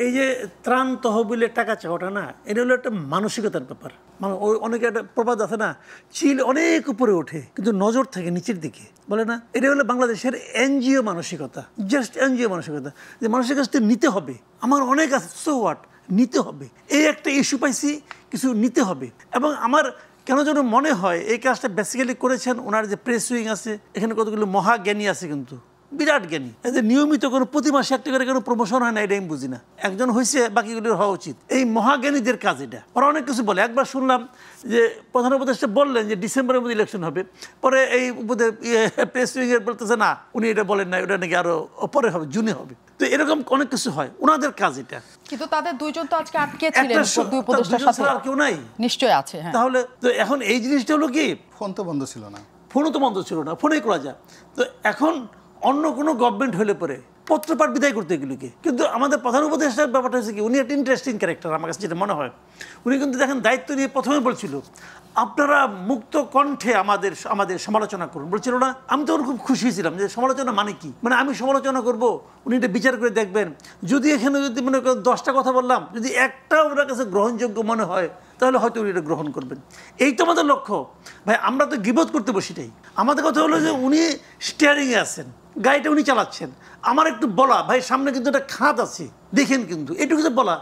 এই যে ত্রাণ তহবিলের টাকা চাওয়াটা না, এটা হলো একটা মানসিকতার ব্যাপার। মানে অনেকে একটা প্রবাদ আছে না, চিল অনেক উপরে ওঠে কিন্তু নজর থাকে নিচের দিকে, বলে না? এটা হলো বাংলাদেশের এনজিও মানসিকতা, জাস্ট এনজিও মানসিকতা, যে মানুষের কাছ থেকে নিতে হবে। আমার অনেক আছে, সো হোয়াট, নিতে হবে। এই একটা ইস্যু পাইছি, কিছু নিতে হবে। এবং আমার কেন যেন মনে হয় এই কাজটা বেসিক্যালি করেছেন ওনার যে প্রেস উইং আছে, এখানে কতগুলো মহাজ্ঞানী আছে, কিন্তু বিরাট জ্ঞানী। এদের নিয়মিত কোনো প্রতি মাসে একটা করে কোনো প্রমোশন হয় না, এটা আমি বুঝি না। একজন হয়েছে, বাকিগুলোর হওয়া উচিত। এই মহাজ্ঞানীদের কাজ এটা। ওরা অনেক কিছু বলে। একবার শুনলাম যে প্রধান উপদেষ্টা বললেন যে ডিসেম্বরের মধ্যে ইলেকশন হবে, পরে এই প্রেস উইংয়ের বলতেছে না, উনি এটা বলেন না, ওটা নাকি আরো পরে হবে, জুনে হবে। তো এরকম অনেক কিছু হয়, ওনাদের কাজ এটা। কিন্তু তাদের দুইজন তো আজকে আটকে ছিলেন, দুই উপদেষ্টার সাথে আর কেউ নাই, নিশ্চয়ই আছে। তাহলে তো এখন এই জিনিসটা হলো কি, ফোন তো বন্ধ ছিল না, ফোনও তো বন্ধ ছিল না, ফোনেই করা যায়। তো এখন অন্য কোনো গভর্নমেন্ট হলে পরে পত্রপাঠ বিদায় করতে এগুলিকে। কিন্তু আমাদের প্রধান উপদেষ্টার ব্যাপারটা হচ্ছে কি, উনি একটা ইন্টারেস্টিং ক্যারেক্টার আমার কাছে যেটা মনে হয়। উনি কিন্তু দেখেন দায়িত্ব নিয়ে প্রথমে বলছিল আপনারা মুক্ত কণ্ঠে আমাদের সমালোচনা করুন, বলছিল না? আমি তখন খুব খুশি হয়েছিলাম যে সমালোচনা মানে কি, মানে আমি সমালোচনা করব, উনি এটা বিচার করে দেখবেন। যদি এখানে যদি মনে করেন 10টা কথা বললাম, যদি একটা ওনার কাছে গ্রহণযোগ্য মনে হয়, তাহলে হয়তো উনি এটা গ্রহণ করবেন। এই তো আমাদের লক্ষ্য ভাই। আমরা তো গিবত করতে বসিটাই। আমাদের কথা হলো যে উনি স্টিয়ারিংয়ে আছেন, গাড়িটা উনি চালাচ্ছেন, আমার একটু বলা ভাই সামনে কিন্তু একটা খাত আছে দেখেন, কিন্তু এটুকু যে বলা,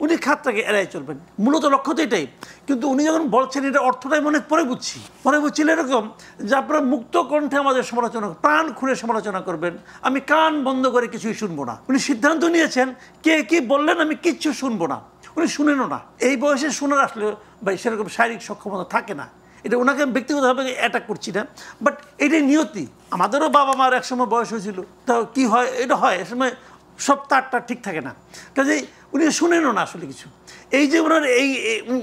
উনি খাতটাকে এড়াই চলবেন, মূলত লক্ষ্য তো এটাই। কিন্তু উনি যখন বলছেন এটা অর্থটাই মনে পরে বুঝছিল এরকম যে আপনারা মুক্ত কণ্ঠে আমাদের সমালোচনা, প্রাণ খুলে সমালোচনা করবেন, আমি কান বন্ধ করে কিছুই শুনবো না। উনি সিদ্ধান্ত নিয়েছেন কে কি বললেন আমি কিচ্ছু শুনবো না, উনি শুনেনও না। এই বয়সে শোনার আসলে ভাই সেরকম শারীরিক সক্ষমতা থাকে না। এটা ওনাকে আমি ব্যক্তিগতভাবে অ্যাটাক করছি না, বাট এটাই নিয়তি। আমাদেরও বাবা মার একসময় বয়স হয়েছিল, তা কি হয়, এটা হয় এসময় সব তারটা ঠিক থাকে না, কাজেই উনি শুনেনও না আসলে কিছু। এই যে ওনার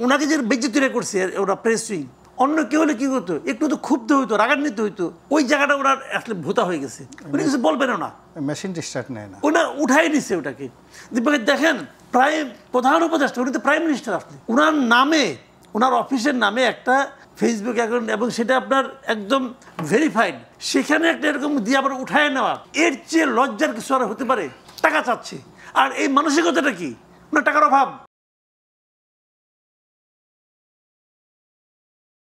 ওনাকে যে বেজ্জতিটা করছে ওরা প্রেস উইং, অন্য কেউ হলে কী করতো, একটু তো ক্ষুব্ধ হইতো, রাগান্বিত হইতো, ওই জায়গাটা ওনার আসলে ভূতা হয়ে গেছে, উনি কিছু বলবেনও না, মেশিন স্টার্ট নেয় না, ওনা উঠাই নিচ্ছে ওটাকে। দেখেন প্রধান উপদেষ্টা, উনি তো প্রাইম মিনিস্টার, আসলে ওনার নামে, ওনার অফিসের নামে একটা ফেসবুক অ্যাকাউন্ট, এবং সেটা আপনার একদম ভেরিফাইড, সেখানে একটা এরকম দিয়ে আবার উঠায় নেওয়া, এর চেয়ে লজ্জার কিছু আর হতে পারে? টাকা চাচ্ছে। আর এই মানসিকতাটা কি, ওনার টাকার অভাব,